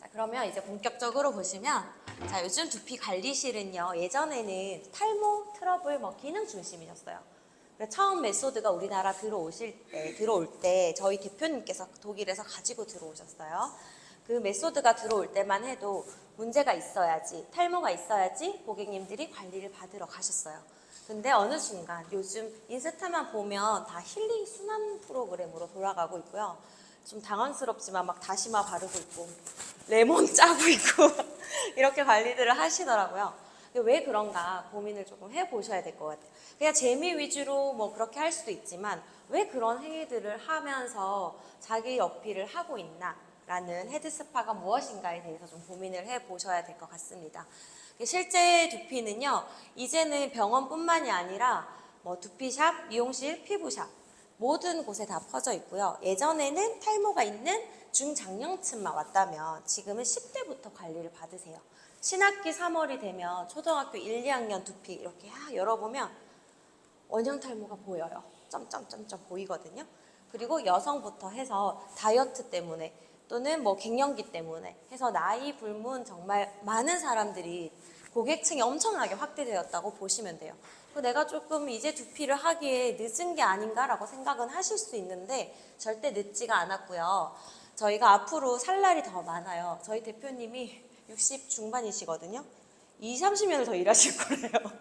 자, 그러면 이제 본격적으로 보시면, 자, 요즘 두피 관리실은요, 예전에는 탈모, 트러블, 기능 중심이었어요. 그래서 처음 메소드가 우리나라 들어올 때 저희 대표님께서 독일에서 가지고 들어오셨어요. 그 메소드가 들어올 때만 해도 문제가 있어야지, 탈모가 있어야지 고객님들이 관리를 받으러 가셨어요. 근데 어느 순간 요즘 인스타만 보면 다 힐링 순환 프로그램으로 돌아가고 있고요. 좀 당황스럽지만 막 다시마 바르고 있고 레몬 짜고 있고 이렇게 관리들을 하시더라고요. 왜 그런가 고민을 조금 해보셔야 될 것 같아요. 그냥 재미 위주로 그렇게 할 수도 있지만 왜 그런 행위들을 하면서 자기 어필을 하고 있나 라는 헤드스파가 무엇인가에 대해서 좀 고민을 해보셔야 될 것 같습니다. 실제 두피는요, 이제는 병원뿐만이 아니라 두피샵, 미용실, 피부샵 모든 곳에 다 퍼져 있고요. 예전에는 탈모가 있는 중장년층만 왔다면 지금은 10대부터 관리를 받으세요. 신학기 3월이 되면 초등학교 1, 2학년 두피 이렇게 열어보면 원형 탈모가 보여요. 점점점점 보이거든요. 그리고 여성부터 해서 다이어트 때문에 또는 갱년기 때문에 해서 나이 불문 정말 많은 사람들이 고객층이 엄청나게 확대되었다고 보시면 돼요. 내가 조금 이제 두피를 하기에 늦은 게 아닌가라고 생각은 하실 수 있는데 절대 늦지가 않았고요. 저희가 앞으로 살 날이 더 많아요. 저희 대표님이 60 중반이시거든요. 20, 30년을 더 일하실 거래요.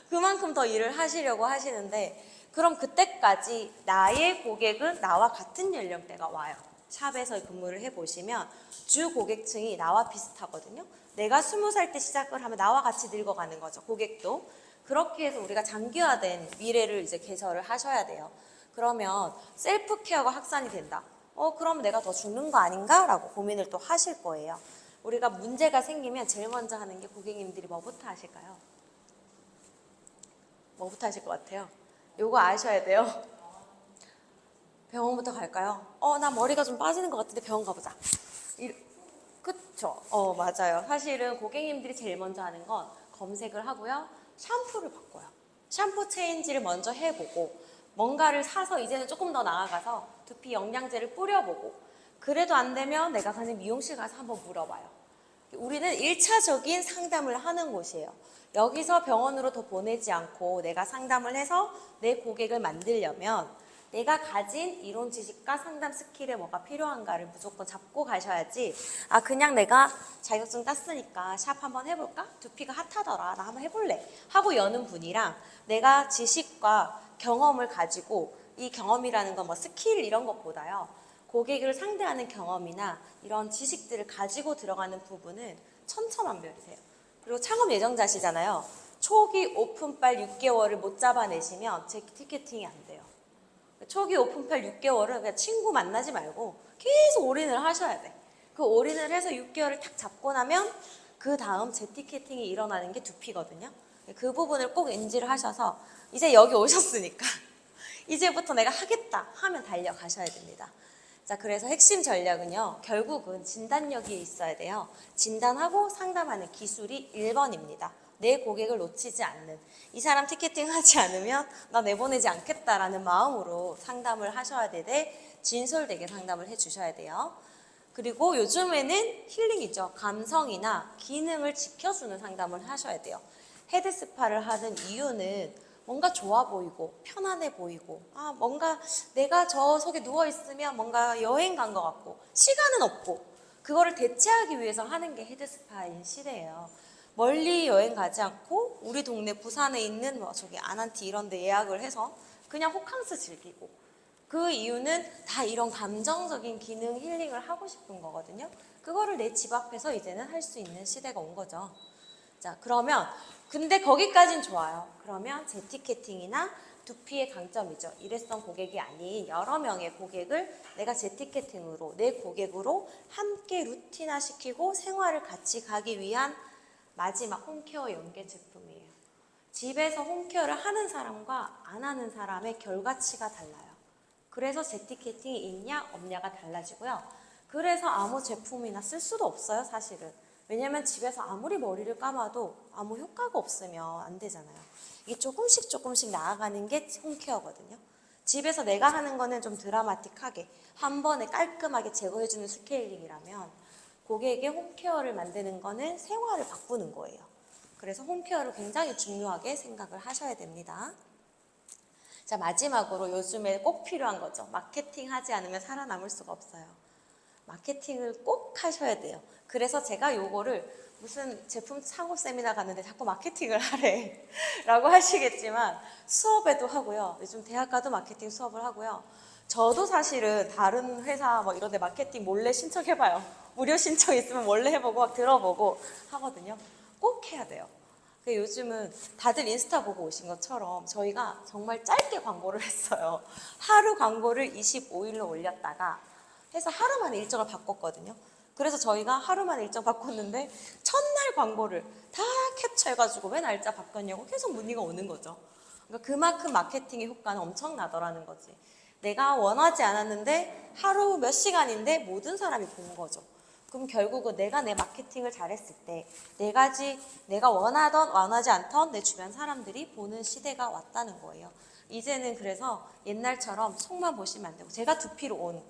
그만큼 더 일을 하시려고 하시는데 그럼 그때까지 나의 고객은 나와 같은 연령대가 와요. 샵에서 근무를 해보시면 주 고객층이 나와 비슷하거든요. 내가 20살 때 시작을 하면 나와 같이 늙어가는 거죠. 고객도. 그렇게 해서 우리가 장기화된 미래를 이제 개설을 하셔야 돼요. 그러면 셀프 케어가 확산이 된다. 그럼 내가 더 죽는 거 아닌가? 라고 고민을 또 하실 거예요. 우리가 문제가 생기면 제일 먼저 하는 게 고객님들이 뭐부터 하실까요? 뭐부터 하실 것 같아요? 요거 아셔야 돼요. 병원부터 갈까요? 나 머리가 좀 빠지는 것 같은데 병원 가보자. 그쵸? 맞아요. 사실은 고객님들이 제일 먼저 하는 건 검색을 하고요. 샴푸를 바꿔요. 샴푸 체인지를 먼저 해보고 뭔가를 사서 이제는 조금 더 나아가서 두피 영양제를 뿌려보고 그래도 안 되면 내가 가는 미용실 가서 한번 물어봐요. 우리는 1차적인 상담을 하는 곳이에요. 여기서 병원으로 더 보내지 않고 내가 상담을 해서 내 고객을 만들려면 내가 가진 이론 지식과 상담 스킬에 뭐가 필요한가를 무조건 잡고 가셔야지 그냥 내가 자격증 땄으니까 샵 한번 해볼까? 두피가 핫하더라. 나 한번 해볼래. 하고 여는 분이랑 내가 지식과 경험을 가지고 이 경험이라는 건 스킬 이런 것보다요. 고객을 상대하는 경험이나 이런 지식들을 가지고 들어가는 부분은 천차만별이세요. 그리고 창업 예정자시잖아요. 초기 오픈빨 6개월을 못 잡아내시면 제 티켓팅이 안 돼요. 초기 오픈빨 6개월은 그냥 친구 만나지 말고 계속 올인을 하셔야 돼. 그 올인을 해서 6개월을 탁 잡고 나면 그 다음 재티켓팅이 일어나는 게 두피거든요. 그 부분을 꼭 인지를 하셔서 이제 여기 오셨으니까 이제부터 내가 하겠다 하면 달려가셔야 됩니다. 자, 그래서 핵심 전략은요. 결국은 진단력이 있어야 돼요. 진단하고 상담하는 기술이 1번입니다. 내 고객을 놓치지 않는. 이 사람 티켓팅 하지 않으면 나 내보내지 않겠다라는 마음으로 상담을 하셔야 되되 진솔되게 상담을 해주셔야 돼요. 그리고 요즘에는 힐링이죠. 감성이나 기능을 지켜주는 상담을 하셔야 돼요. 헤드스파를 하는 이유는 뭔가 좋아 보이고 편안해 보이고 뭔가 내가 저 속에 누워있으면 뭔가 여행 간 것 같고 시간은 없고 그거를 대체하기 위해서 하는 게 헤드스파인 시대예요. 멀리 여행 가지 않고 우리 동네 부산에 있는 저기 아난티 이런 데 예약을 해서 그냥 호캉스 즐기고 그 이유는 다 이런 감정적인 기능 힐링을 하고 싶은 거거든요. 그거를 내 집 앞에서 이제는 할 수 있는 시대가 온 거죠. 자, 그러면 근데 거기까진 좋아요. 그러면 재티켓팅이나 두피의 강점이죠. 일회성 고객이 아닌 여러 명의 고객을 내가 재티켓팅으로 내 고객으로 함께 루틴화시키고 생활을 같이 가기 위한 마지막 홈케어 연계 제품이에요. 집에서 홈케어를 하는 사람과 안 하는 사람의 결과치가 달라요. 그래서 재티켓팅이 있냐 없냐가 달라지고요. 그래서 아무 제품이나 쓸 수도 없어요, 사실은. 왜냐면 집에서 아무리 머리를 감아도 아무 효과가 없으면 안 되잖아요. 이게 조금씩 나아가는 게 홈케어거든요. 집에서 내가 하는 거는 좀 드라마틱하게 한 번에 깔끔하게 제거해주는 스케일링이라면 고객의 홈케어를 만드는 거는 생활을 바꾸는 거예요. 그래서 홈케어를 굉장히 중요하게 생각을 하셔야 됩니다. 자, 마지막으로 요즘에 꼭 필요한 거죠. 마케팅 하지 않으면 살아남을 수가 없어요. 마케팅을 꼭 하셔야 돼요. 그래서 제가 요거를 무슨 제품 창업 세미나 갔는데 자꾸 마케팅을 하래 라고 하시겠지만 수업에도 하고요. 요즘 대학 가도 마케팅 수업을 하고요. 저도 사실은 다른 회사 뭐 이런 데 마케팅 몰래 신청해봐요. 무료 신청 있으면 몰래 해보고 막 들어보고 하거든요. 꼭 해야 돼요. 요즘은 다들 인스타 보고 오신 것처럼 저희가 정말 짧게 광고를 했어요. 하루 광고를 25일로 올렸다가 해서 하루 만에 일정을 바꿨거든요. 그래서 저희가 하루 만에 일정 바꿨는데 첫날 광고를 다 캡처해가지고 왜 날짜 바꿨냐고 계속 문의가 오는 거죠. 그러니까 그만큼 마케팅의 효과는 엄청나더라는 거지. 내가 원하지 않았는데 하루 몇 시간인데 모든 사람이 본 거죠. 그럼 결국은 내가 내 마케팅을 잘했을 때 내가 원하던 원하지 않던 내 주변 사람들이 보는 시대가 왔다는 거예요. 이제는 그래서 옛날처럼 속만 보시면 안 되고 제가 두피로 온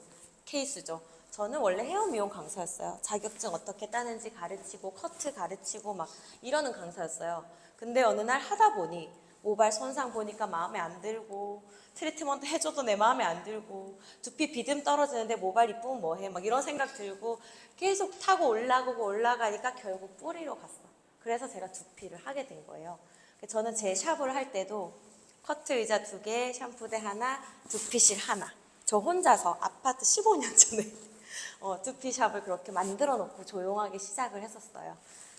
케이스죠. 저는 원래 헤어 미용 강사였어요. 자격증 어떻게 따는지 가르치고 커트 가르치고 막 이러는 강사였어요. 근데 어느 날 하다 보니 모발 손상 보니까 마음에 안 들고 트리트먼트 해줘도 내 마음에 안 들고 두피 비듬 떨어지는데 모발 이쁘면 뭐해 막 이런 생각 들고 계속 타고 올라가니까 결국 뿌리로 갔어. 그래서 제가 두피를 하게 된 거예요. 저는 제 샵을 할 때도 커트 의자 2개, 샴푸대 하나, 두피실 하나. 저 혼자서 아파트 15년 전에 두피샵을 그렇게 만들어 놓고 조용하게 시작을 했었어요.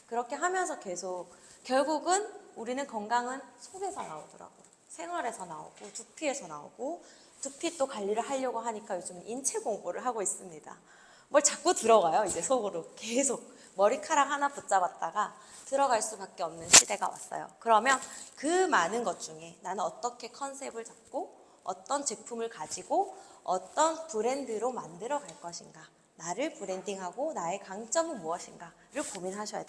그렇게 하면서 계속 결국은 우리는 건강은 속에서 나오더라고. 생활에서 나오고 두피에서 나오고 두피 또 관리를 하려고 하니까 요즘 인체 공부를 하고 있습니다. 뭘 자꾸 들어가요. 이제 속으로 계속 머리카락 하나 붙잡았다가 들어갈 수밖에 없는 시대가 왔어요. 그러면 그 많은 것 중에 나는 어떻게 컨셉을 잡고 어떤 제품을 가지고 어떤 브랜드로 만들어 갈 것인가, 나를 브랜딩하고 나의 강점은 무엇인가를 고민하셔야 돼요.